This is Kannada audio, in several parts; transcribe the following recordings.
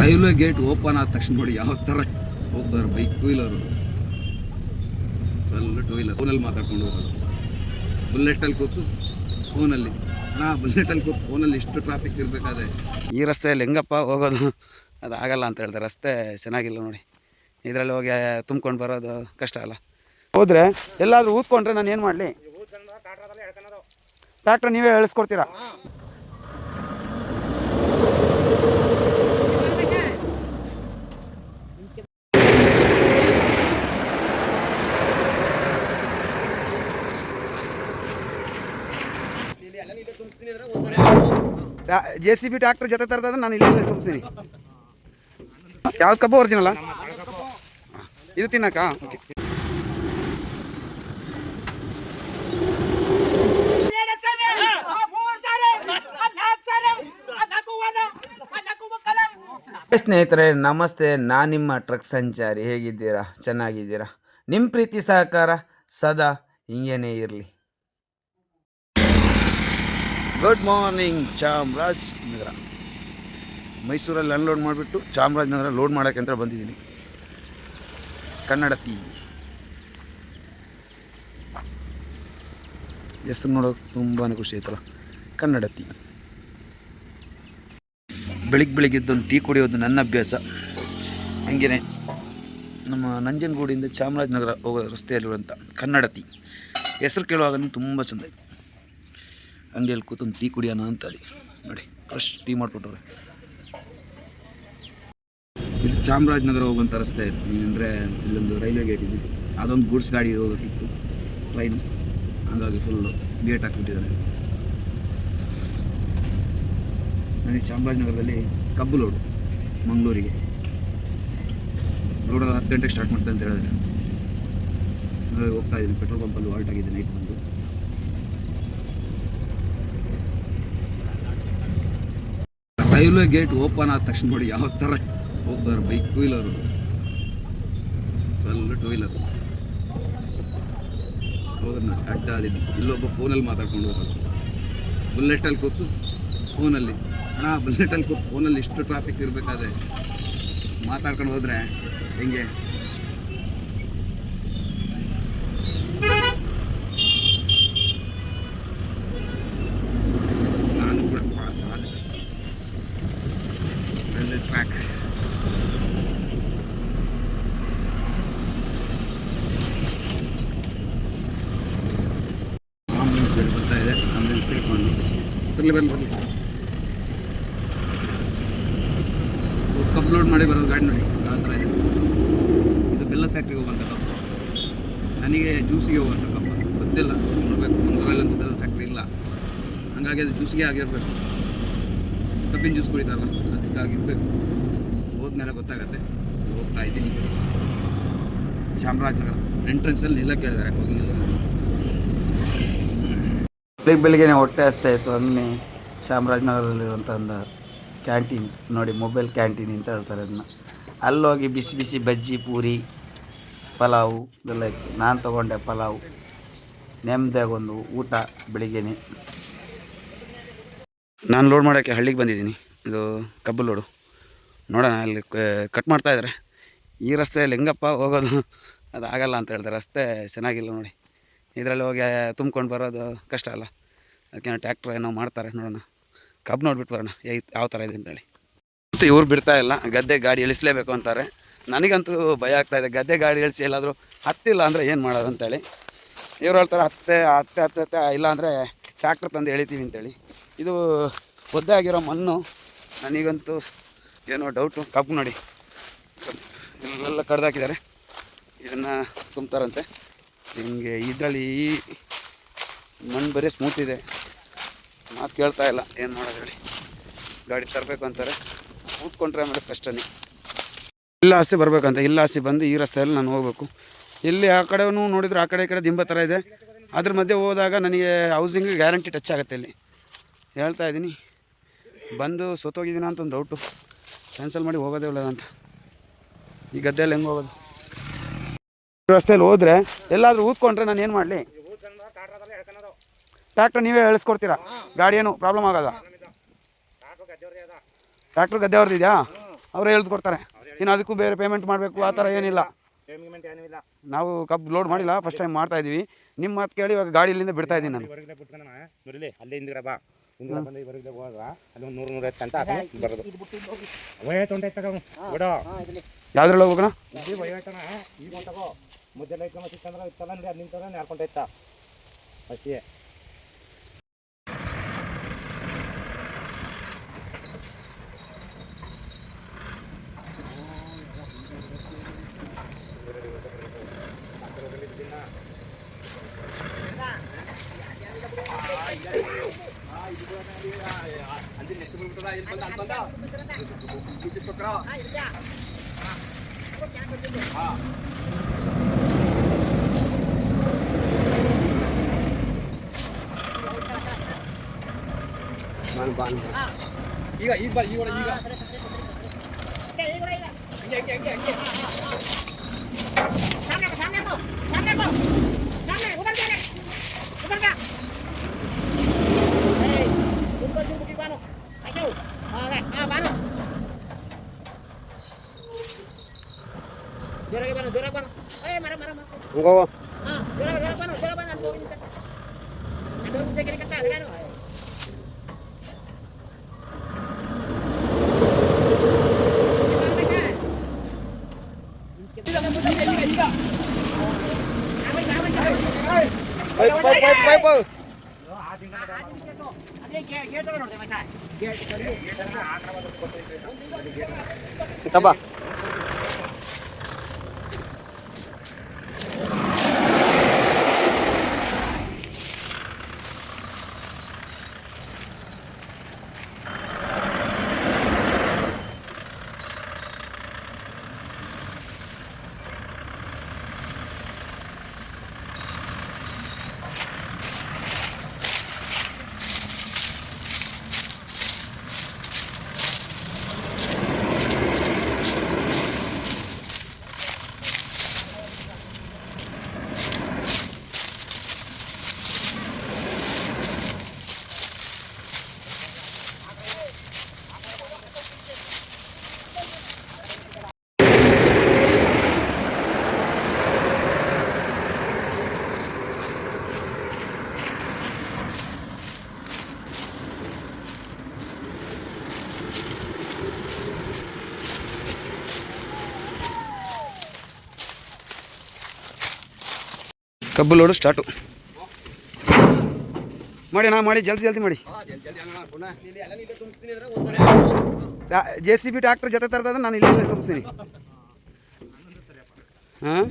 ರೈಲ್ವೆ ಗೇಟ್ ಓಪನ್ ಆದ ತಕ್ಷಣ ನೋಡಿ ಯಾವ ಥರ ಹೋಗ್ತಾರೆ bike two wheeler, full two wheeler ಫೋನಲ್ಲಿ ಮಾತಾಡ್ಕೊಂಡು ಹೋಗೋದು. ಬುಲೆಟಲ್ಲಿ ಕೂತು ಫೋನಲ್ಲಿ ಬುಲೆಟಲ್ಲಿ ಕೂತು ಫೋನಲ್ಲಿ ಇಷ್ಟು ಟ್ರಾಫಿಕ್ ಇರಬೇಕಾದ್ರೆ ಈ ರಸ್ತೆಯಲ್ಲಿ ಹೆಂಗಪ್ಪ ಹೋಗೋದು, ಅದು ಆಗಲ್ಲ ಅಂತ ಹೇಳ್ತಾರೆ. ರಸ್ತೆ ಚೆನ್ನಾಗಿಲ್ಲ ನೋಡಿ, ಇದರಲ್ಲಿ ಹೋಗಿ ತುಂಬ್ಕೊಂಡು ಬರೋದು ಕಷ್ಟ ಅಲ್ಲ. ಹೋದರೆ ಎಲ್ಲಾದರೂ ಊದ್ಕೊಂಡ್ರೆ ನಾನು ಏನು ಮಾಡಲಿ? ಟ್ರ್ಯಾಕ್ಟರ್ ನೀವೇ ಇಳಿಸ್ಕೊಡ್ತೀರಾ? JCB ಟ್ರ್ಯಾಕ್ಟರ್ ಜೊತೆ ತರದಾದ್ರೆ ನಾನು ಇಲ್ಲಿ ತುಂಬಿಸ್ತೀನಿ. ಯಾವ್ದು ಕಬ್ಬು ಒರಿಜಿನಲ್ಲ? ಇದು ತಿನ್ನಕ್ಕ? ಓಕೆ. ಸ್ನೇಹಿತರೆ ನಮಸ್ತೆ, ನಾನು ನಿಮ್ಮ ಟ್ರಕ್ ಸಂಚಾರಿ. ಹೇಗಿದ್ದೀರಾ? ಚೆನ್ನಾಗಿದ್ದೀರಾ? ನಿಮ್ಮ ಪ್ರೀತಿ ಸಹಕಾರ ಸದಾ ಹಿಂಗೇನೇ ಇರಲಿ. Good morning. ಚಾಮರಾಜನಗರ, ಮೈಸೂರಲ್ಲಿ ಅನ್ಲೋಡ್ ಮಾಡಿಬಿಟ್ಟು ಚಾಮರಾಜನಗರ ಲೋಡ್ ಮಾಡೋಕ್ಕೆ ಅಂತ ಬಂದಿದ್ದೀನಿ. ಕನ್ನಡತಿ ಹೆಸರು ನೋಡೋಕೆ ತುಂಬಾ ಖುಷಿ ಆಯ್ತಲ್ಲ, ಕನ್ನಡತಿ. ಬೆಳಿಗ್ಗೆದ್ದೊಂದು ಟೀ ಕುಡಿಯೋದು ನನ್ನ ಅಭ್ಯಾಸ. ಹಂಗೇ ನಮ್ಮ ನಂಜನಗೂಡಿಂದ ಚಾಮರಾಜನಗರ ಹೋಗೋ ರಸ್ತೆಯಲ್ಲಿರುವಂಥ ಕನ್ನಡತಿ ಹೆಸರು ಕೇಳುವಾಗ ತುಂಬ ಚೆಂದ ಇತ್ತು. ಅಂಗಡಿಯಲ್ಲಿ ಕೂತೊಂದು ಟೀ ಕುಡಿಯೋಣ ಅಂತೇಳಿ ನೋಡಿ, ಫ್ರೆಶ್ ಟೀ ಮಾಡಿಬಿಟ್ಟವ್ರೆ. ಇದು ಚಾಮರಾಜನಗರ ಹೋಗುವಂಥ ರಸ್ತೆ. ಅಂದರೆ ಇಲ್ಲೊಂದು ರೈಲ್ವೆ ಗೇಟ್ ಇದೆ, ಅದೊಂದು ಗೂಡ್ಸ್ ಗಾಡಿ ಹೋಗೋಕ್ಕಿತ್ತು ಟ್ರೈನ್, ಹಂಗಾಗಿ ಫುಲ್ಲು ಗೇಟ್ ಹಾಕ್ಬಿಟ್ಟಿದ್ದಾರೆ. ನನಗೆ ಚಾಮರಾಜನಗರದಲ್ಲಿ ಕಬ್ಬು ಲೋಡು ಮಂಗಳೂರಿಗೆ ಲೋಡ್ 10 ಗಂಟೆಗೆ ಸ್ಟಾರ್ಟ್ ಮಾಡ್ತಾರೆ ಅಂತ ಹೇಳಿದ್ರೆ ಹೋಗ್ತಾ ಇದ್ದೀನಿ. ಪೆಟ್ರೋಲ್ ಪಂಪಲ್ಲಿ ಹಾಲ್ಟ್ ಆಗಿದೆ ನೈಟ್ ಬಂದು. ರೈಲ್ವೆ ಗೇಟ್ ಓಪನ್ ಆದ ತಕ್ಷಣ ನೋಡಿ ಯಾವ ಥರ ಹೋಗ್ತಾರೆ bike two wheeler, full two wheeler ಹೋಗೋದು. ಅಡ್ಡ ಆದಿದ್ದು ಇಲ್ಲೊಬ್ಬ ಫೋನಲ್ಲಿ ಮಾತಾಡ್ಕೊಂಡು ಹೋಗೋದು. ಬುಲೆಟಲ್ಲಿ ಕೂತು ಫೋನಲ್ಲಿ ಬುಲೆಟಲ್ಲಿ ಕೂತು ಫೋನಲ್ಲಿ ಇಷ್ಟು ಟ್ರಾಫಿಕ್ ಇರಬೇಕಾದ್ರೆ ಮಾತಾಡ್ಕೊಂಡು ಹೋದರೆ ಹೆಂಗೆ? ನಾನು ಕೂಡ ಪಾಸ್ ಆದೆ ರೈಲ್ವೆ ಟ್ರ್ಯಾಕ್. ಆಂಬುಲೆನ್ಸ್ ಬರ್ತಾ ಇದೆ, ಆಂಬುಲೆನ್ಸ್ ಸೇರ್ಕೊಂಡು ಬರಲಿ. ಕಬ್ಬು ಲೋಡ್ ಮಾಡಿ ಬರೋದು ಗಾಡಿ ನೋಡಿ ಆ ಥರ ಇದೆ. ಇದು ಬೆಲ್ಲ ಫ್ಯಾಕ್ಟ್ರಿಗೆ ಹೋಗುವಂಥ ಕಬ್ಬು, ನನಗೆ ಜ್ಯೂಸಿಗೆ ಹೋಗುವಂಥ ಕಬ್ಬು ಗೊತ್ತಿಲ್ಲ, ನೋಡಬೇಕು. ಮಂಗಳೂರಲ್ಲಂತೂ ಬೆಲ್ಲ ಫ್ಯಾಕ್ಟ್ರಿ ಇಲ್ಲ, ಹಂಗಾಗಿ ಅದು ಜ್ಯೂಸಿಗೆ ಆಗಿರಬೇಕು. ಕಬ್ಬಿನ ಜ್ಯೂಸ್ ಕುಡಿತಾರಲ್ಲ ಅದಕ್ಕಾಗಿರ್ಬೇಕು. ಹೋದ್ಮೇಲೆ ಗೊತ್ತಾಗತ್ತೆ. ಹೋಗ್ತಾ ಇದ್ದೀನಿ ಚಾಮರಾಜನಗರ ಎಂಟ್ರೆನ್ಸಲ್ಲಿ ಎಲ್ಲ ಕೇಳಿದ್ದಾರೆ, ಹೋಗಿ ಬೆಳಿಗ್ಗೆನೇ ಹೊಟ್ಟೆ ಹಸ್ತಾ ಇತ್ತು. ಹಂಗೆ ಚಾಮರಾಜನಗರದಲ್ಲಿರುವಂಥ ಒಂದು ಕ್ಯಾಂಟೀನ್ ನೋಡಿ, ಮೊಬೈಲ್ ಕ್ಯಾಂಟೀನ್ ಅಂತ ಹೇಳ್ತಾರೆ ಅದನ್ನ. ಅಲ್ಲೋಗಿ ಬಿಸಿ ಬಿಸಿ ಬಜ್ಜಿ, ಪೂರಿ, ಪಲಾವು ಇದೆಲ್ಲ ಇತ್ತು. ನಾನು ತೊಗೊಂಡೆ ಪಲಾವು. ನೆಮ್ಮದಿಯಾಗೊಂದು ಊಟ ಬೆಳಿಗ್ಗೆನೆ. ನಾನು ಲೋಡ್ ಮಾಡೋಕ್ಕೆ ಹಳ್ಳಿಗೆ ಬಂದಿದ್ದೀನಿ. ಇದು ಕಬ್ಬು ಲೋಡು. ನೋಡೋಣ, ಅಲ್ಲಿ ಕಟ್ ಮಾಡ್ತಾಯಿದ್ದಾರೆ. ಈ ರಸ್ತೆಯಲ್ಲಿ ಹೆಂಗಪ್ಪ ಹೋಗೋದು, ಅದು ಆಗಲ್ಲ ಅಂತ ಹೇಳ್ತಾರೆ. ರಸ್ತೆ ಚೆನ್ನಾಗಿಲ್ಲ ನೋಡಿ, ಇದರಲ್ಲಿ ಹೋಗಿ ತುಂಬ್ಕೊಂಡು ಬರೋದು ಕಷ್ಟ ಅಲ್ಲ. ಅದಕ್ಕೆ ಟ್ರ್ಯಾಕ್ಟ್ರ್ ಏನೋ ಮಾಡ್ತಾರೆ, ನೋಡೋಣ. ಕಬ್ಬು ನೋಡ್ಬಿಟ್ಟು ಬರೋಣ ಯಾವ ಥರ ಇದೆ ಅಂತೇಳಿ. ಮತ್ತು ಇವ್ರು ಬಿಡ್ತಾ ಇಲ್ಲ, ಗದ್ದೆ ಗಾಡಿ ಇಳಿಸ್ಲೇಬೇಕು ಅಂತಾರೆ. ನನಗಂತೂ ಭಯ ಆಗ್ತಾಯಿದೆ, ಗದ್ದೆ ಗಾಡಿ ಇಳಿಸಿ ಎಲ್ಲಾದರೂ ಹತ್ತಿಲ್ಲ ಅಂದರೆ ಏನು ಮಾಡೋದು ಅಂತೇಳಿ. ಇವ್ರು ಹೇಳ್ತಾರೆ ಹತ್ತೆ ಇಲ್ಲ ಅಂದರೆ ಟ್ರ್ಯಾಕ್ಟರ್ ತಂದು ಎಳಿತೀವಿ ಅಂತೇಳಿ. ಇದು ಒದ್ದೆ ಆಗಿರೋ ಮಣ್ಣು, ನನಗಂತೂ ಏನೋ ಡೌಟು. ಕಬ್ಬು ನೋಡಿ ಇಲ್ಲೆಲ್ಲ ಕಡ್ದಾಕಿದ್ದಾರೆ, ಇದನ್ನು ತುಂಬ್ತಾರಂತೆ. ನಿಮಗೆ ಇದರಲ್ಲಿ ಈ ಮಣ್ಣು ಬರೀ ಸ್ಮೂತ್ ಇದೆ, ಮಾತು ಕೇಳ್ತಾ ಇಲ್ಲ. ಏನು ಮಾಡೋದು ಹೇಳಿ, ಗಾಡಿ ತರಬೇಕು ಅಂತಾರೆ. ಕೂತ್ಕೊಂಡ್ರೆ ಆಮೇಲೆ ಕಷ್ಟನೇ. ಇಲ್ಲ ಆಸ್ತಿ ಬರಬೇಕಂತ, ಇಲ್ಲ ಆಸ್ತಿ ಬಂದು ಈ ರಸ್ತೆಯಲ್ಲಿ ನಾನು ಹೋಗಬೇಕು. ಇಲ್ಲಿ ಆ ಕಡೆನೂ ನೋಡಿದ್ರೆ ಆ ಕಡೆ ದಿಂಬ ಥರ ಇದೆ, ಅದ್ರ ಮಧ್ಯೆ ಹೋದಾಗ ನನಗೆ ಹೌಸಿಂಗ್ ಗ್ಯಾರಂಟಿ ಟಚ್ ಆಗುತ್ತೆ. ಇಲ್ಲಿ ಹೇಳ್ತಾ ಇದ್ದೀನಿ, ಬಂದು ಸೋತೋಗಿದ್ದೀನ ಅಂತ ಒಂದು ಡೌಟು. ಕ್ಯಾನ್ಸಲ್ ಮಾಡಿ ಹೋಗೋದೇ ಇಲ್ಲ ಅಂತ. ಈ ಗದ್ದೆಯಲ್ಲಿ ಹೆಂಗೆ ಹೋಗೋದು? ರಸ್ತೆಯಲ್ಲಿ ಹೋದರೆ ಎಲ್ಲಾದರೂ ಊದ್ಕೊಂಡ್ರೆ ನಾನು ಏನು ಮಾಡಲಿ? ಟ್ರ್ಯಾಕ್ಟರ್ ನೀವೇ ಇಳಿಸ್ಕೊಡ್ತೀರಾ? ಗಾಡಿ ಏನು ಪ್ರಾಬ್ಲಮ್ ಆಗೋದ? ಟ್ರ್ಯಾಕ್ಟರ್ ಗದ್ದೆ ಅವ್ರದ್ದು ಇದೆಯಾ? ಅವರೇ ಹೇಳ್ಕೊಡ್ತಾರೆ. ಇನ್ನು ಅದಕ್ಕೂ ಬೇರೆ ಪೇಮೆಂಟ್ ಮಾಡಬೇಕು ಆ ಥರ ಏನಿಲ್ಲ. ನಾವು ಕಬ್ಬು ಲೋಡ್ ಮಾಡಿಲ್ಲ, ಫಸ್ಟ್ ಟೈಮ್ ಮಾಡ್ತಾ ಇದ್ದೀವಿ. ನಿಮ್ಮ ಮಾತು ಕೇಳಿ ಇವಾಗ ಗಾಡಿ ಇಲ್ಲಿಂದ ಬಿಡ್ತಾ ಇದ್ದೀನಿ ನಾನು. ಯಾವ್ದ್ರಲ್ಲಿ ಹೋಗೋಣ? ಅಷ್ಟೇ. ಈಗ ಈಗ ಬಾ ಈಗ ಈಗ ತಬ್ಬಾ ಕಬ್ಬು ಲೋಡು ಸ್ಟಾರ್ಟು ಮಾಡಿ ಅಣ್ಣ, ಮಾಡಿ ಜಲ್ದಿ ಜಲ್ದಿ ಮಾಡಿ. JCB ಟ್ರ್ಯಾಕ್ಟರ್ ಜೊತೆ ತರದಾದ್ರೆ ನಾನು ಇಲ್ಲೇ ತುಂಬಿಸ್ತೀನಿ. ಹಾಂ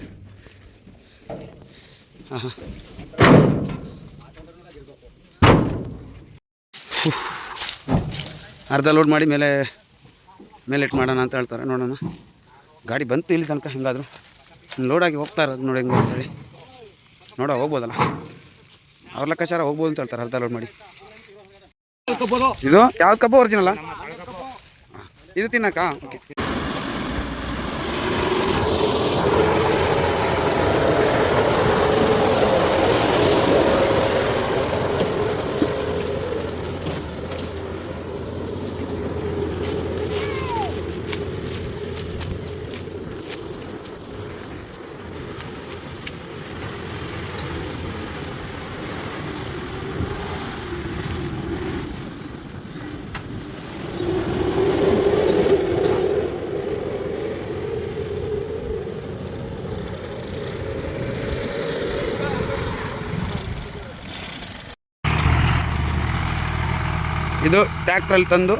ಹಾಂ ಹಾಂ ಅರ್ಧ ಲೋಡ್ ಮಾಡಿ ಮೇಲೆ ಇಟ್ಟು ಮಾಡೋಣ ಅಂತ ಹೇಳ್ತಾರೆ. ನೋಡೋಣ, ಗಾಡಿ ಬಂತು ಇಲ್ಲಿ ತನಕ. ಹೆಂಗಾದರೂ ಲೋಡಾಗಿ ಹೋಗ್ತಾ ಇರೋದು ನೋಡಿ ಹೆಂಗೆ ಅಂತೇಳಿ. ಹೋಗ್ಬೋದಲ್ಲ, ಅವ್ರ ಲೆಕ್ಕಾಚಾರ ಹೋಗ್ಬೋದು ಅಂತ ಹೇಳ್ತಾರೆ. ಅರ್ಧ ಲೋಡ್ ಮಾಡಿ. ಇದು ಯಾವ್ದು ಕಬ್ಬು ಒರಿಜಿನಲ್ಲ? ಇದು ತಿನ್ನಕ್ಕ? ಓಕೆ. ಇದು ಟ್ರ್ಯಾಕ್ಟ್ರಲ್ಲಿ ತಂದು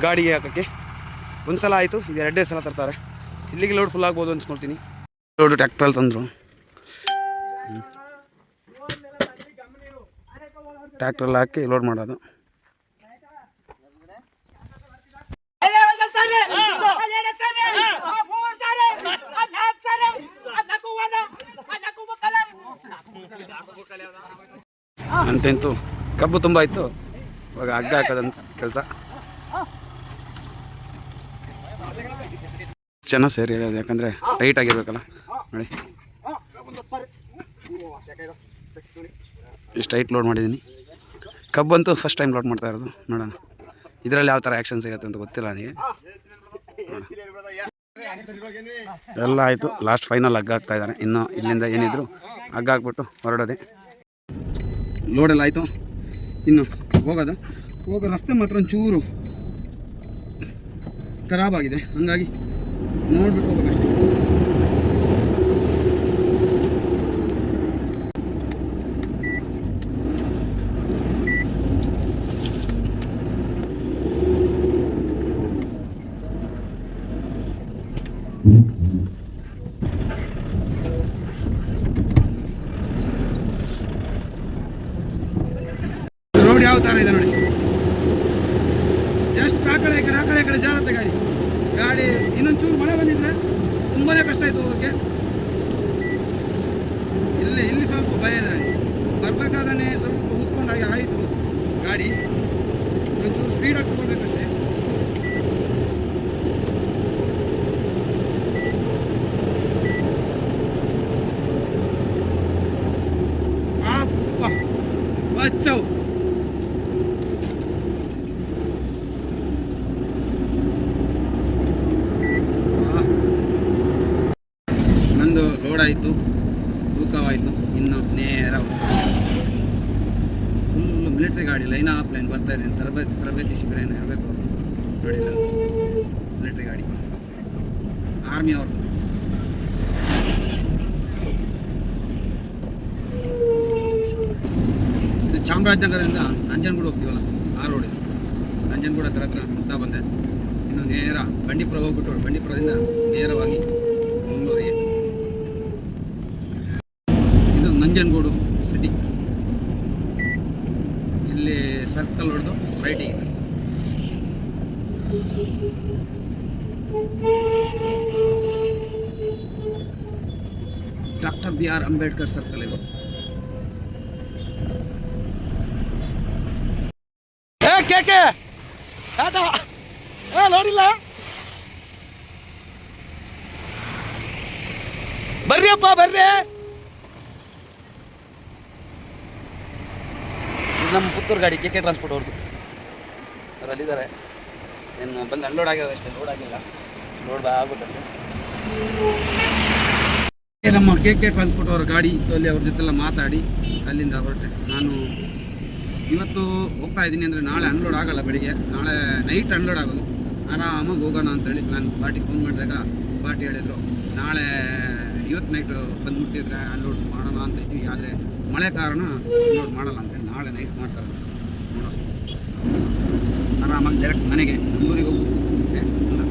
ಗಾಡಿಗೆ ಹಾಕೋಕ್ಕೆ ಒಂದು ಸಲ ಆಯಿತು. ಇದು ಎರಡೇ ಸಲ ತರ್ತಾರೆ. ಇಲ್ಲಿಗೆ ಲೋಡ್ ಫುಲ್ ಆಗ್ಬೋದು ಅನ್ಸ್ಕೊಳ್ತೀನಿ. ಲೋಡು ಟ್ರ್ಯಾಕ್ಟ್ರಲ್ಲಿ ತಂದರು, ಟ್ರ್ಯಾಕ್ಟ್ರಲ್ಲಿ ಹಾಕಿ ಲೋಡ್ ಮಾಡೋದು. ಅಂತಂತೂ ಕಬ್ಬು ತುಂಬ ಆಯಿತು. ಇವಾಗ ಹಗ್ಗ ಹಾಕೋದಂತ ಕೆಲಸ. ಚೆನ್ನಾಗಿ ಸೇರಿ ಇರೋದು, ಯಾಕಂದರೆ ಟೈಟ್ ಆಗಿರ್ಬೇಕಲ್ಲ ನೋಡಿ. ಇಷ್ಟು ಟೈಟ್ ಲೋಡ್ ಮಾಡಿದ್ದೀನಿ. ಕಬ್ಬಂತೂ ಫಸ್ಟ್ ಟೈಮ್ ಲೋಡ್ ಮಾಡ್ತಾ ಇರೋದು. ನೋಡೋಣ ಇದರಲ್ಲಿ ಯಾವ ಥರ ಆ್ಯಕ್ಷನ್ ಸಿಗುತ್ತೆ ಅಂತ ಗೊತ್ತಿಲ್ಲ ನನಗೆ. ಎಲ್ಲ ಆಯಿತು, ಲಾಸ್ಟ್ ಫೈನಲ್ ಹಗ್ಗ ಹಾಕ್ತಾ ಇದ್ದಾರೆ. ಇನ್ನು ಇಲ್ಲಿಂದ ಏನಿದ್ರು ಹಗ್ಗ ಹಾಕ್ಬಿಟ್ಟು ಹೊರಡೋದೆ. ಲೋಡೆಲ್ಲ ಆಯಿತು, ಇನ್ನು ಹೋಗೋ ರಸ್ತೆ ಮಾತ್ರ ಒಂಚೂರು ಖರಾಬಾಗಿದೆ, ಹಂಗಾಗಿ ನೋಡ್ಬಿಟ್ಟು ಹೋಗ್ಬೇಕಷ್ಟೇ. ರೋಡ್ ಯಾವ ಥರ ಇದೆ ನೋಡಿ, ಜಸ್ಟ್ ಆ ಕಡೆ ಈ ಕಡೆ ಜಾರತ್ತೆ ಗಾಡಿ. ಇನ್ನೊಂಚೂರು ಮಳೆ ಬಂದಿದ್ರೆ ತುಂಬಾ ಕಷ್ಟ ಆಯಿತು ಹೋಗೋಕ್ಕೆ. ಇಲ್ಲಿ ಸ್ವಲ್ಪ ಭಯ ಇದೆ, ಬರಬೇಕಾದ್ರೆ ಸ್ವಲ್ಪ ಕೂತ್ಕೊಂಡಾಗಿ ಆಯಿತು ಗಾಡಿ. ಒಂಚೂರು ಸ್ಪೀಡಾಗಿ ತಗೋಬೇಕಷ್ಟೇ. ಬಚ್ಚವು ನಂದು ಲೋಡ್ ಆಯಿತು, ತೂಕವಾಯಿತು. ಇನ್ನು ನೇರ ಫುಲ್ಲು ಮಿಲಿಟ್ರಿ ಗಾಡಿ, ಲೈನ್ ಆಫ್ ಲೈನ್ ಬರ್ತಾ ಇದೆ. ತರಬೇತಿ ಶಿಬಿರ ಏನೋ ಇರಬೇಕು ಅವರು, ನೋಡಿಲ್ಲ. ಮಿಲಿಟ್ರಿ ಗಾಡಿ, ಆರ್ಮಿ ಅವ್ರದ್ದು. ಇದು ಚಾಮರಾಜನಗರದಿಂದ ನಂಜನಗೂಡು ಹೋಗ್ತೀವಲ್ಲ, ಆ ರೋಡ್ ಇದು. ನಂಜನಗೂಡು ಹತ್ರ ಹೋಗ್ತಾ ಬಂದೆ. ಇನ್ನು ನೇರ ಬಂಡೀಪುರ ಹೋಗ್ಬಿಟ್ಟು ಬಂಡೀಪುರದಿಂದ ನೇರವಾಗಿ ಮಂಗಳೂರಿಗೆ. ಇದು ನಂಜನಗೂಡು ಸಿಟಿ. ಇಲ್ಲಿ ಸರ್ಕಲ್ ಹೊಡೆದು ರೈಟಿಗೆ. ಡಾಕ್ಟರ್ BR ಅಂಬೇಡ್ಕರ್ ಸರ್ಕಲ್ ಇದು. ಕೇಕೆ ಟಾಟಾ ನೋಡಿಲ್ಲ, ಬರ್ರಿಯಪ್ಪ ಬರ್ರಿ. ನಮ್ಮ ಪುತ್ತೂರು ಗಾಡಿ KK ಟ್ರಾನ್ಸ್ಪೋರ್ಟ್ ಅವ್ರದ್ದು. ಅವ್ರು ಅಲ್ಲಿದ್ದಾರೆ. ಏನು ಬಂದು ಅನ್ಲೋಡ್ ಆಗಿರೋದು ಅಷ್ಟೇ, ಲೋಡ್ ಆಗಿಲ್ಲ. ಲೋಡ್ ಆಗ್ಬೇಕಂತೆ. ನಮ್ಮ KK ಟ್ರಾನ್ಸ್ಪೋರ್ಟ್ ಅವ್ರ ಗಾಡಿ ಇತ್ತು, ಅಲ್ಲಿ ಅವ್ರ ಜೊತೆಲ್ಲ ಮಾತಾಡಿ ಅಲ್ಲಿಂದ ಹೊರಟೆ. ನಾನು ಇವತ್ತು ಹೋಗ್ತಾ ಇದ್ದೀನಿ ಅಂದರೆ ನಾಳೆ ಅನ್ಲೋಡ್ ಆಗೋಲ್ಲ, ಬೆಳಿಗ್ಗೆ ನಾಳೆ ನೈಟ್ ಅನ್ಲೋಡ್ ಆಗೋದು. ಆರಾಮಾಗಿ ಹೋಗೋಣ ಅಂತೇಳಿ ನಾನು ಪಾರ್ಟಿಗೆ ಫೋನ್ ಮಾಡಿದಾಗ ಪಾರ್ಟಿ ಹೇಳಿದರು ನಾಳೆ ಇವತ್ತು ನೈಟು ಬಂದುಬಿಟ್ಟಿದ್ರೆ ಅನ್ಲೋಡ್ ಮಾಡೋಣ ಅಂತ ಇದ್ದೀವಿ. ಆದರೆ ಮಳೆ ಕಾರಣ ಅನ್ಲೋಡ್ ಮಾಡಲ್ಲ ಅಂತೇಳಿ ನಾಳೆ ನೈಟ್ ಮಾಡ್ತಾರೆ. ನೋಡೋಣ, ಆರಾಮಾಗಿ ಡೈರೆಕ್ಟ್ ಮನೆಗೆ ಊರಿಗೆ ಹೋಗಿ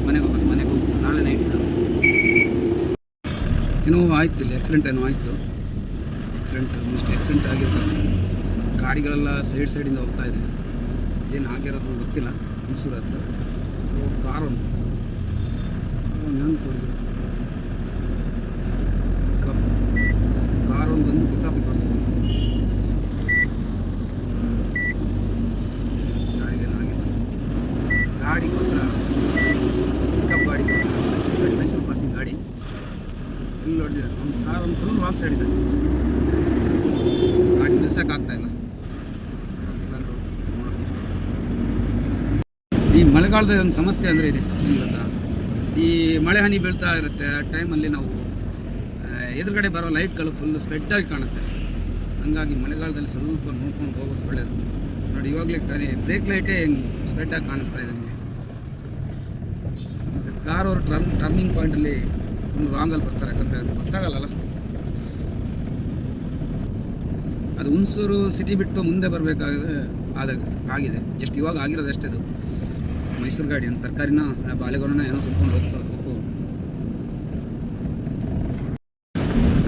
ಮನೆಗೆ ಹೋಗ್ಬೋದು ನಾಳೆ ನೈಟ್. ಏನೋ ಆಯಿತು, ಇಲ್ಲಿ ಆಕ್ಸಿಡೆಂಟ್ ಏನೋ ಆಯಿತು. ಆಕ್ಸಿಡೆಂಟ್ ಆಗಿರ್ತಾರೆ. ಗಾಡಿಗಳೆಲ್ಲ ಸೈಡಿಂದ ಹೋಗ್ತಾ ಇದೆ. ಏನು ಆಗಿರೋದು ಗೊತ್ತಿಲ್ಲ. ಮೈಸೂರು ಹತ್ರ ಕಾರು ಕಾರೊಂದು ಬಂದು ಪಿಕಪ್ ಬರ್ತದೆ. ಯಾರಿಗೇನು ಆಗಿಲ್ಲ. ಗಾಡಿ ಮಾತ್ರ ಪಿಕಪ್ ಗಾಡಿ, ಮೈಸೂರು ಪಾಸಿಂಗ್ ಗಾಡಿ ಎಲ್ಲಿ ಹೊಡೆದಿದೆ. ಒಂದು ಕಾರೊಂದು ಫುಲ್ ರಾಂಗ್ ಸೈಡ್ ಇದೆ. ಗಾಡಿ ನಿಲ್ಸೋಕ್ಕಾಗ್ತಾ ಇಲ್ಲ. ಈ ಮಳೆಗಾಲದ ಒಂದು ಸಮಸ್ಯೆ ಅಂದರೆ ಇದೆ. ಈ ಮಳೆ ಹನಿ ಬೀಳ್ತಾ ಇರುತ್ತೆ, ಆ ಟೈಮಲ್ಲಿ ನಾವು ಎದುರುಗಡೆ ಬರೋ ಲೈಟ್ಗಳು ಫುಲ್ ಸ್ಪ್ರೆಡ್ಡಾಗಿ ಕಾಣುತ್ತೆ. ಹಂಗಾಗಿ ಮಳೆಗಾಲದಲ್ಲಿ ಸ್ವಲ್ಪ ನೋಡ್ಕೊಂಡು ಹೋಗೋದು ಒಳ್ಳೆಯದು. ನೋಡಿ, ಇವಾಗಲೇ ಬ್ರೇಕ್ ಲೈಟೇ ಸ್ಪ್ರೆಡ್ಡಾಗಿ ಕಾಣಿಸ್ತಾ ಇದೆ ನಿಮಗೆ. ಮತ್ತು ಕಾರ್ ಅವರು ಟರ್ನಿಂಗ್ ಪಾಯಿಂಟಲ್ಲಿ ಫುಲ್ ರಾಂಗಲ್ಲಿ ಬರ್ತಾರೆ, ಯಾಕಂದರೆ ಗೊತ್ತಾಗಲ್ಲ. ಅದು ಹುಣಸೂರು ಸಿಟಿ ಬಿಟ್ಟು ಮುಂದೆ ಬರಬೇಕಾದ್ರೆ ಆಗಿದೆ. ಜಸ್ಟ್ ಇವಾಗ ಆಗಿರೋದು ಅಷ್ಟೇ. ಅದು ಮೈಸೂರು ಗಾಡಿ ಅಂತ ತರಕಾರಿನ ಬಾಳೆಗೊನ ಏನೋ ತುಂಬ್ಕೊಂಡು ಹೋಗ್ಬೋದು.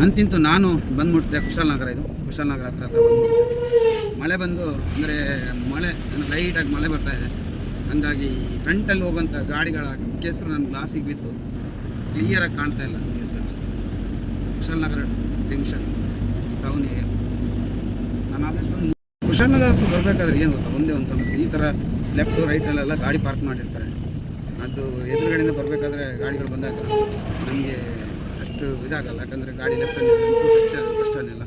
ಅಂತಿಂತು ನಾನು ಬಂದ್ಬಿಡ್ತೆ ಕುಶಾಲನಗರ. ಇದು ಕುಶಾಲನಗರ ಹತ್ರ ಬಂದ್ಬಿಡ್ತೆ. ಮಳೆ ಬಂದು ಅಂದರೆ ಲೈಟಾಗಿ ಮಳೆ ಬರ್ತಾ ಇದೆ. ಹಾಗಾಗಿ ಫ್ರಂಟಲ್ಲಿ ಹೋಗುವಂಥ ಗಾಡಿಗಳ ಕೆಸರು ನನ್ನ ಗ್ಲಾಸಿಗೆ ಬಿದ್ದು ಕ್ಲಿಯರಾಗಿ ಕಾಣ್ತಾ ಇಲ್ಲ ನನಗೆ sir. Kushalnagar junction town area. ನಾನು ಆದಷ್ಟು ಕುಶಾಲನಗರ ಬರಬೇಕಾದ್ರೆ ಏನು ಗೊತ್ತಾ, ಒಂದೇ ಒಂದು ಸಮಸ್ಯೆ. ಈ ಥರ ಲೆಫ್ಟು ರೈಟಲ್ಲೆಲ್ಲ ಗಾಡಿ ಪಾರ್ಕ್ ಮಾಡಿರ್ತಾರೆ. ಅದು ಎದುರುಗಡೆಯಿಂದ ಬರಬೇಕಾದ್ರೆ ಗಾಡಿಗಳು ಬಂದಾಗ ನಮಗೆ ಅಷ್ಟು ಇದಾಗಲ್ಲ, ಯಾಕಂದರೆ ಗಾಡಿ ಲೆಫ್ಟಲ್ಲಿ ಕಷ್ಟನೆಲ್ಲ.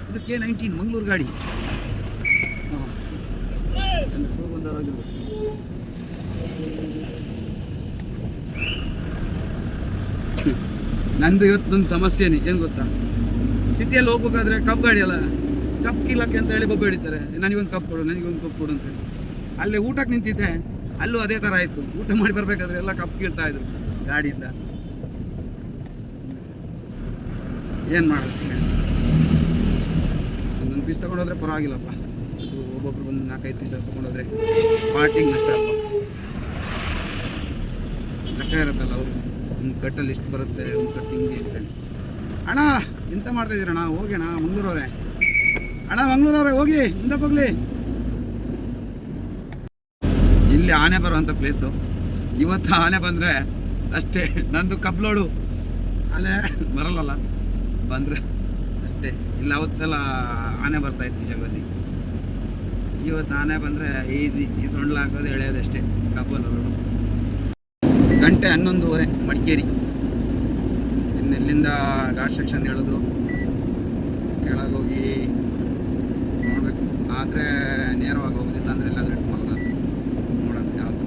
ಇದು K19 ಮಂಗಳೂರು ಗಾಡಿ. ನಂದು ಇವತ್ತೊಂದು ಸಮಸ್ಯೆನೇ ಏನು ಗೊತ್ತಾ, ಸಿಟಿಯಲ್ಲಿ ಹೋಗ್ಬೇಕಾದ್ರೆ ಕಪ್ ಗಾಡಿ ಅಲ್ಲ, ಕಪ್ ಕೀಳಕ್ಕೆ ಅಂತ ಹೇಳಿ ಬೊಬ್ಬೆ ಹಿಡಿತಾರೆ, ನನಗೊಂದು ಕಪ್ ಕೊಡು ನನಗೊಂದು ಕಪ್ ಕೊಡು ಅಂತೇಳಿ. ಅಲ್ಲೇ ಊಟಕ್ಕೆ ನಿಂತಿದ್ದೆ, ಅಲ್ಲೂ ಅದೇ ಥರ ಆಯಿತು. ಊಟ ಮಾಡಿ ಬರಬೇಕಾದ್ರೆ ಎಲ್ಲ ಕಪ್ ಕೀಳ್ತಾ ಇದ್ರು ಗಾಡಿಯಿಂದ. ಏನು ಮಾಡೋದು, ಒಂದೊಂದು ಪೀಸ್ ತೊಗೊಂಡೋದ್ರೆ ಪರವಾಗಿಲ್ಲಪ್ಪ. ಅದು ಒಬ್ಬೊಬ್ರು ಒಂದು 4-5 ಪೀಸ್ ತೊಗೊಂಡೋದ್ರೆ ಪಾರ್ಟಿಗೆ ನಷ್ಟ ಅಲ್ವ. ಲೆಕ್ಕ ಇರುತ್ತಲ್ಲ ಅವರು, ಒಂದು ಕಟ್ಟಲ್ಲಿ ಎಷ್ಟು ಬರುತ್ತೆ, ಒಂದು ಕಟ್ಟು ಹಿಂಗೆ ಅಂತೇಳಿ. ಅಣ್ಣ ಎಂತ ಮಾಡ್ತಾಯಿದ್ದೀರಣ್ಣ, ಹೋಗಿ ಅಣ್ಣ ಮಂಗಳೂರವ್ರೆ, ಅಣ್ಣ ಮಂಗಳೂರವ್ರೆ ಹೋಗಿ ಮುಂದಕ್ಕೆ ಹೋಗ್ಲಿ. ಇಲ್ಲಿ ಆನೆ ಬರುವಂಥ ಪ್ಲೇಸು. ಇವತ್ತು ಆನೆ ಬಂದರೆ ಅಷ್ಟೇ, ನಂದು ಕಬ್ಲೋಡು ಆನೆ ಬರಲ್ಲಲ್ಲ, ಬಂದರೆ ಅಷ್ಟೇ. ಇಲ್ಲ ಅವತ್ತೆಲ್ಲ ಆನೆ ಬರ್ತಾಯಿತ್ತು ಈ ಜಾಗದಲ್ಲಿ. ಇವತ್ತು ಆನೆ ಬಂದರೆ ಈಸಿ, ಈ ಸೊಂಡ್ಲ ಹಾಕೋದು ಎಳೆಯೋದು ಅಷ್ಟೇ ಕಬ್ಬಲ್ಲಿ. ಗಂಟೆ 11:30 ಮಡಿಕೇರಿ. ಇನ್ನೆಲ್ಲಿಂದ ಘಾಟ್ ಸೆಕ್ಷನ್ ಹೇಳಿದ್ರು, ಕೆಳಗೋಗಿ ನೋಡಬೇಕು. ಆದರೆ ನೇರವಾಗಿ ಹೋಗೋದಿಲ್ಲ, ಅಂದರೆ ಎಲ್ಲಾದರೂ ಇಟ್ಟು ಮಲಗೋದು ನೋಡೋದು ಯಾವುದು.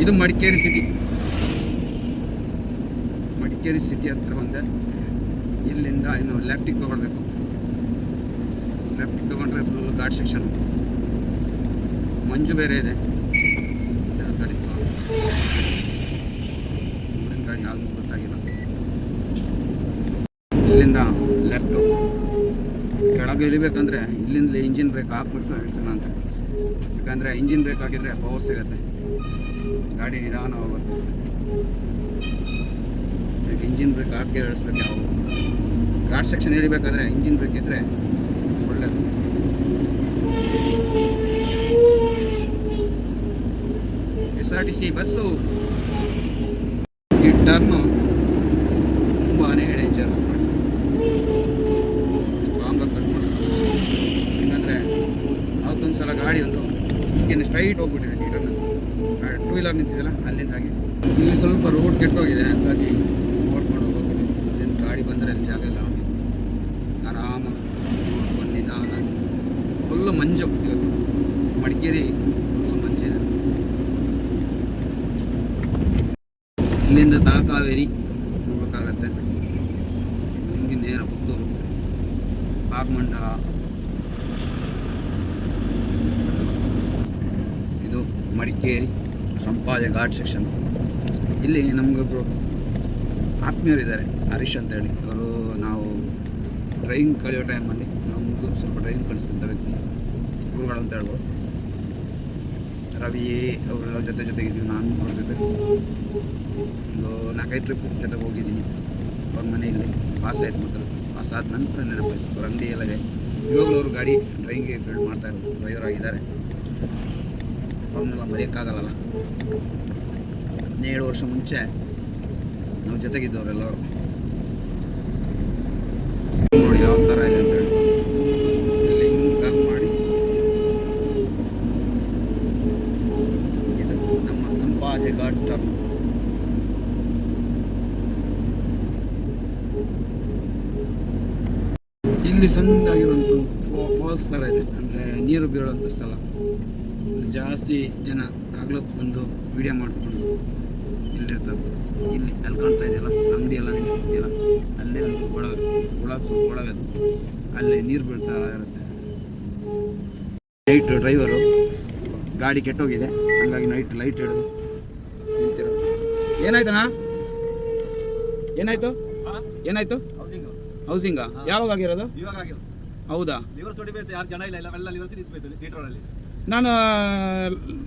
ಇದು ಮಡಿಕೇರಿ ಸಿಟಿ. ಮಡಿಕೇರಿ ಸಿಟಿ ಹತ್ರ ಬಂದೆ. ಇಲ್ಲಿಂದ ಇನ್ನು ಲೆಫ್ಟಿಗೆ ತೊಗೊಳ್ಬೇಕು. ಲೆಫ್ಟಿಗೆ ತೊಗೊಂಡ್ರೆ ಫುಲ್ ಘಾಟ್ ಸೆಕ್ಷನ್. ಮಂಜು ಬೇರೆ ಇದೆ. ಗಾಡಿ ಗಾಡಿ ಯಾವುದು ಗೊತ್ತಾಗಿಲ್ಲ. ಇಲ್ಲಿಂದ ಲೆಫ್ಟು ಕೆಳಗೆ ಇಳಿಬೇಕಂದ್ರೆ ಇಲ್ಲಿಂದಲೇ ಇಂಜಿನ್ ಬ್ರೇಕ್ ಹಾಕ್ಬಿಟ್ಟು ಇಳಿಸೋಣ ಅಂತ. ಯಾಕಂದರೆ ಇಂಜಿನ್ ಬ್ರೇಕ್ ಹಾಕಿದರೆ ಪವರ್ ಸಿಗುತ್ತೆ, ಗಾಡಿ ನಿಧಾನ ಹೋಗುತ್ತೆ. ಇಂಜಿನ್ ಬ್ರೇಕ್ ಹಾಕಿ ಇಳಿಸ್ಬೇಕು. ಯಾವ ಘಾಟ್ ಸೆಕ್ಷನ್ ಇಳಿಬೇಕಾದ್ರೆ ಇಂಜಿನ್ ಬ್ರೇಕ್ ಇದ್ದರೆ ಒಳ್ಳೆಯದು. SRTC bus. ಈ ಟರ್ನು ತುಂಬಾ ಡೇಂಜರ್, ಸ್ಟ್ರಾಂಗಾಗಿ ಕಟ್ ಮಾಡೋದು. ಯಾಕಂದರೆ ಅವತ್ತೊಂದು ಸಲ ಗಾಡಿ ಒಂದು ಹಿಂಗೆ ಸ್ಟ್ರೈಟ್ ಹೋಗ್ಬಿಟ್ಟಿದೆ. ಈ ಟರ್ನ್ 2 ವೀಲರ್ ನಿಂತಿದೆಯಲ್ಲ ಅಲ್ಲಿಂದಾಗಿ. ಇಲ್ಲಿ ಸ್ವಲ್ಪ ರೋಡ್ ಕೆಟ್ಟೋಗಿದೆ, ಹಾಗಾಗಿ ನೋಡ್ಕೊಂಡು ಹೋಗೋದು. ಅಲ್ಲಿಂದ ಗಾಡಿ ಬಂದರೆ ಅಲ್ಲಿ ಜಾಗ ಇಲ್ಲ ನೋಡಿ. ಆರಾಮಾಗಿ ನೋಡ್ಕೊಂಡು ನಿಧಾನ. ಫುಲ್ಲು ಮಂಜು ಇವತ್ತು ಮಡಿಕೇರಿ, ಫುಲ್ಲು ಮಂಜಿದೆ. ಇಲ್ಲಿಂದ ತಲಕಾವೇರಿ ಹೋಗ್ಬೇಕಾಗತ್ತೆ. ಹಿಂಗೆ ನೇರ ಪುತ್ತೂರು, ಭಾಗಮಂಡಲ. ಇದು ಮಡಿಕೇರಿ ಸಂಪಾಜೆ ಘಾಟ್ ಸೆಕ್ಷನ್. ಇಲ್ಲಿ ನಮಗೊಬ್ಬರು ಆತ್ಮೀಯರಿದ್ದಾರೆ, ಹರೀಶ್ ಅಂತೇಳಿ. ಅವರು ನಾವು ಡ್ರೈವಿಂಗ್ ಕಲಿಯೋ ಟೈಮಲ್ಲಿ ನಮಗೂ ಸ್ವಲ್ಪ ಡ್ರೈವಿಂಗ್ ಕಲಿಸ್ತಿದ್ದ ವ್ಯಕ್ತಿ, ಗುರುಗಳು ಅಂತ ಹೇಳ್ಬೋದು. ರವಿ ಅವರೆಲ್ಲ ಜೊತೆಗಿದ್ದೀವಿ. ನಾನು ಅವ್ರ ಜೊತೆ ಒಂದು 4-5 ಟ್ರಿಪ್ ಜೊತೆ ಹೋಗಿದ್ದೀನಿ. ಅವ್ರ ಮನೆಯಲ್ಲಿ ಪಾಸ್ ಆಯ್ತು. ಮೊದಲು ಪಾಸ್ ಆದ ನಂತರ ನೆನಪಾಯ್ತು, ಅವ್ರ ಅಂಗಡಿ ಎಲ್ಲ ಇದೆ. ಇವಾಗಲೂ ಅವರು ಗಾಡಿ ಡ್ರೈವಿಂಗ್ಗೆ ಫೀಲ್ಡ್ ಮಾಡ್ತಾಯಿರೋದು, ಡ್ರೈವರ್ ಆಗಿದ್ದಾರೆ. ಅವ್ರನ್ನೆಲ್ಲ ಮರೆಯೋಕ್ಕಾಗಲ್ಲ. 17 ವರ್ಷ ಮುಂಚೆ ನಾವು ಜೊತೆಗಿದ್ದವರೆಲ್ಲರೂ. ನೋಡಿ ಯಾವ ಥರ ಇದೆ ಅಂತ ಹೇಳಿ. ಇಲ್ಲಿ ಹಿಂಗೆ ಟರ್ನ್ ಮಾಡಿ, ಇದು ನಮ್ಮ ಸಂಪಾಜೆ ಘಾಟ್ ಟರ್ನ್. ಇಲ್ಲಿ ಸಣ್ಣದಾಗಿರುವಂಥ ಫಾಲ್ಸ್ ಥರ ಇದೆ, ಅಂದರೆ ನೀರು ಬೀಳುವಂಥ ಸ್ಥಳ. ಜಾಸ್ತಿ ಜನ ಆಗ್ಲೊತ್ತು ಬಂದು ವಿಡಿಯೋ ಮಾಡಿಕೊಂಡು ಇಲ್ಲಿರ್ತಾರೆ. ಇಲ್ಲಿ ಅಲ್ಲಿ ಕಾಣ್ತಾ ಇದೆಯಲ್ಲ ಅಂಗಡಿ ಎಲ್ಲ ನಿಂತಿದೆಯಲ್ಲ, ಅಲ್ಲೇ ಒಂದು ಸ್ವಲ್ಪ ಒಳಗೆ ಅದು, ಅಲ್ಲೇ ನೀರು ಬೀಳ್ತಾ ಇರುತ್ತೆ. ನೈಟ್ ಡ್ರೈವರು ಗಾಡಿ ಕೆಟ್ಟೋಗಿದೆ, ಹಂಗಾಗಿ ನೈಟ್ ಲೈಟ್ ಹಿಡಿದು ನಿಂತಿರೋದು. ಏನಾಯ್ತಣ್ಣ, ಏನಾಯ್ತು ಹೌಸಿಂಗಾ? ಯಾವಾಗ ಆಗಿರೋದು? ಇವಾಗ ಆಗಿರೋದು. ಹೌದಾ? ಲಿವರ್ ಹೊಡಿಬೇಕು, ಯಾರು ಜನ ಇಲ್ಲ, ಎಲ್ಲ ಲಿವರ್ಸ್ ನಿಲ್ಲಿಸಬೇಕು ಲೀಟರಲ್ಲಿ. ನಾನು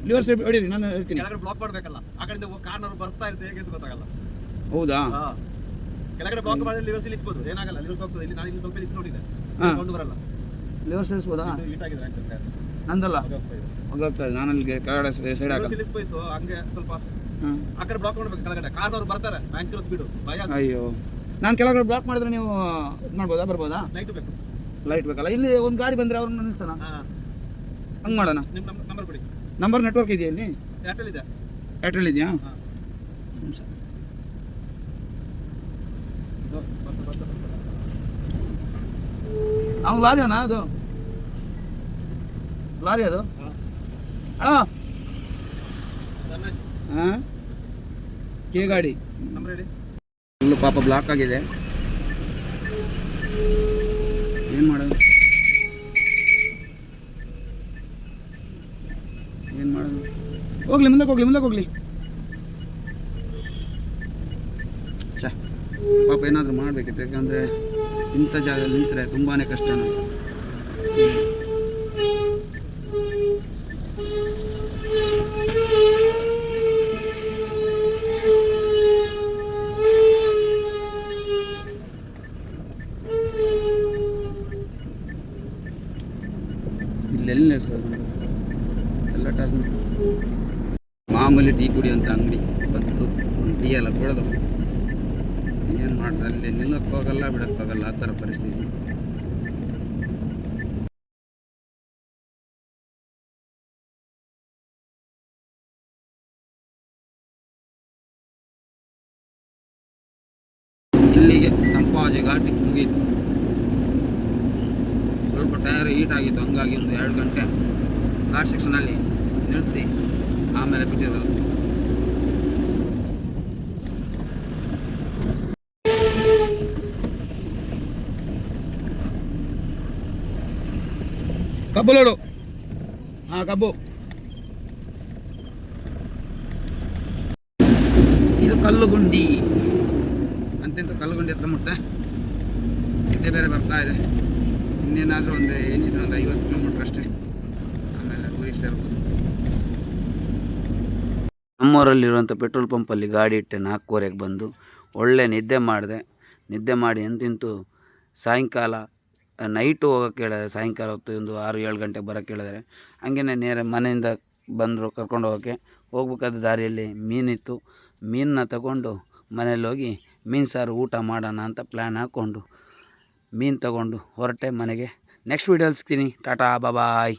ಲಿವರ್ ಸೈಡ್ ಹೊಡೀರಿ, ನಾನು ಹೇಳ್ತೀನಿ. ಕೆಳಗಡೆ ಬ್ಲಾಕ್ ಮಾಡಬೇಕಲ್ಲ, ಆ ಕಡೆಯಿಂದ ಕಾರ್ನವರು ಬರ್ತಾ ಇರುತ್ತೆ, ಹೇಗೆ ಅಂತ ಗೊತ್ತಾಗಲ್ಲ. ಹೌದಾ? ಕೆಳಗಡೆ ಬ್ಲಾಕ್ ಮಾಡಿದ್ರೆ ಲಿವರ್ಸ್ ಇಳಿಸಬಹುದು, ಏನಾಗಲ್ಲ. ಲಿವರ್ಸ್ ಹೋಗ್ತದೆ. ಇಲ್ಲಿ ನಾನು ಇಲ್ಲಿ ಸ್ವಲ್ಪ ಇಳಿಸಿ ನೋಡಿದೆ, ಸೌಂಡ್ ಬರಲ್ಲ. ಲಿವರ್ಸ್ ಇಳಿಸ್ಬೋದಾ? ಹೀಟ್ ಆಗಿದೆ ಆಕ್ಚುಲಿ. ನಂದಲ್ಲ ಹೋಗ್ತಾ ಇದೆ. ನಾನು ಅಲ್ಲಿ ಕೆಳಗಡೆ ಸೈಡ್ ಹಾಕಿ ಇಳಿಸ್ಬೋಯ್ತು, ಹಂಗೆ ಸ್ವಲ್ಪ ಆ ಕಡೆ ಬ್ಲಾಕ್ ಮಾಡಬೇಕು. ಕೆಳಗಡೆ ಕಾರ್ನವರು ಬರ್ತಾರೆ, ಬ್ಯಾಂಕರ್ ಸ್ಪೀಡು ಭಯ. ಅಯ್ಯೋ, ನಾನು ಕೆಳಗಡೆ ಬ್ಲಾಕ್ ಮಾಡಿದ್ರೆ ನೀವು ಇದು ಮಾಡ್ಬೋದಾ, ಬರ್ಬೋದಾ? ಲೈಟ್ ಬೇಕು, ಲೈಟ್ ಬೇಕಲ್ಲ. ಇಲ್ಲಿ ಒಂದು ಗಾಡಿ ಬಂದರೆ ಅವ್ರನ್ನ ನಿಲ್ಸೋಣ, ಹಂಗೆ ಮಾಡೋಣ. ನಿಮ್ಮ ನಂಬರ್ ಕೊಡಿ. ನಂಬರ್ ನೆಟ್ವರ್ಕ್ ಇದೆಯಾ ಇಲ್ಲಿ? ಏರ್ಟೆಲ್ ಇದೆ. ಏರ್ಟೆಲ್ ಇದೆಯಾ? ಅವ್ನು ಲಾರಿ ಅಣ್ಣ, ಅದು ಲಾರಿ ಅದು. ಹಾಂ, ಕೆ ಗಾಡಿ. ನಂಬರ್ ಹೇಳಿ. ಪಾಪ ಬ್ಲಾಕ್ ಆಗಿದೆ, ಏನು ಮಾಡೋದು ಏನು ಮಾಡೋದು. ಹೋಗ್ಲಿ ಮುಂದಕ್ಕೆ ಹೋಗ್ಲಿ ಛ, ಪಾಪ ಏನಾದರೂ ಮಾಡಬೇಕಿತ್ತು. ಯಾಕಂದರೆ ಇಂಥ ಜಾಗದಲ್ಲಿ ನಿಂತರೆ ತುಂಬಾ ಕಷ್ಟ ನಮಗೆ. ಇಲ್ಲೆಲ್ಲಿ ನಿಲ್ಸೋದು ಎಲ್ಲ ಟರ್ನ್. ಮಾಮೂಲಿ ಟೀ ಕುಡಿಯೋಂಥ ಅಂಗಡಿ ಬಂತು, ಒಂದು ಟೀ ಎಲ್ಲ ಕೊಡೋದು, ಏನು ಮಾಡ್ತಾರೆ ಅಲ್ಲಿ ನಿಲ್ಲಕ್ಕೆ ಹೋಗಲ್ಲ ಬಿಡಕ್ಕೆ ಹೋಗಲ್ಲ, ಆ ಥರ ಪರಿಸ್ಥಿತಿ. ಇಲ್ಲಿಗೆ ಸಂಪಾಜೆ ಘಾಟಿ ಮುಗೀತು. ಸ್ವಲ್ಪ ಟೈರ್ ಹೀಟ್ ಆಗಿತ್ತು, ಹಂಗಾಗಿ ಒಂದು 2 ಗಂಟೆ ಘಾಟ್ ಸೆಕ್ಷನಲ್ಲಿ ನಿಲ್ಲಿಸಿ ಆಮೇಲೆ ಬಿಟ್ಟಿರೋದು. ಕಬ್ಬು ಲೋಡು, ಹಾಂ ಕಬ್ಬು. ಇದು ಕಲ್ಲುಗುಂಡಿ ಅಂತೆಂತ ಕಲ್ಲುಗುಂಡಿ ಹತ್ರ ಮುಟ್ಟೆ ನಿದ್ದೆ ಬೇರೆ ಬರ್ತಾ ಇದೆ. ಇನ್ನೇನಾದರೂ ಏನಿದ್ರು ಒಂದು 50 ಕಿಲೋಮೀಟ್ರ್ ಅಷ್ಟೇ, ಆಮೇಲೆ ಊರಿಗೆ ಸೇರ್ಬೋದು. ನಮ್ಮೂರಲ್ಲಿರುವಂಥ ಪೆಟ್ರೋಲ್ ಪಂಪಲ್ಲಿ ಗಾಡಿ ಇಟ್ಟೆ 4:15ಕ್ಕೆ ಬಂದು ಒಳ್ಳೆ ನಿದ್ದೆ ಮಾಡಿದೆ. ನಿದ್ದೆ ಮಾಡಿ ಎಂತಿಂತು ಸಾಯಂಕಾಲ ನೈಟು ಹೋಗೋಕ್ಕೆ ಹೇಳಿದ್ರೆ, ಸಾಯಂಕಾಲ ಹೊತ್ತು ಒಂದು 6-7 ಗಂಟೆಗೆ ಬರೋಕ್ಕೆ ಹೇಳಿದ್ರೆ, ಹಂಗೇ ನೇರ ಮನೆಯಿಂದ ಬಂದರು ಕರ್ಕೊಂಡು ಹೋಗ್ಬೇಕಾದ ದಾರಿಯಲ್ಲಿ ಮೀನಿತ್ತು. ಮೀನನ್ನ ತಗೊಂಡು ಮನೇಲಿ ಹೋಗಿ ಮೀನು ಸಾರು ಊಟ ಮಾಡೋಣ ಅಂತ ಪ್ಲ್ಯಾನ್ ಹಾಕ್ಕೊಂಡು ಮೀನು ತಗೊಂಡು ಹೊರಟೆ ಮನೆಗೆ. ನೆಕ್ಸ್ಟ್ ವೀಡಿಯೋಲಿ ಸಿಗ್ತೀನಿ. ಟಾಟಾ ಬಾಯ್.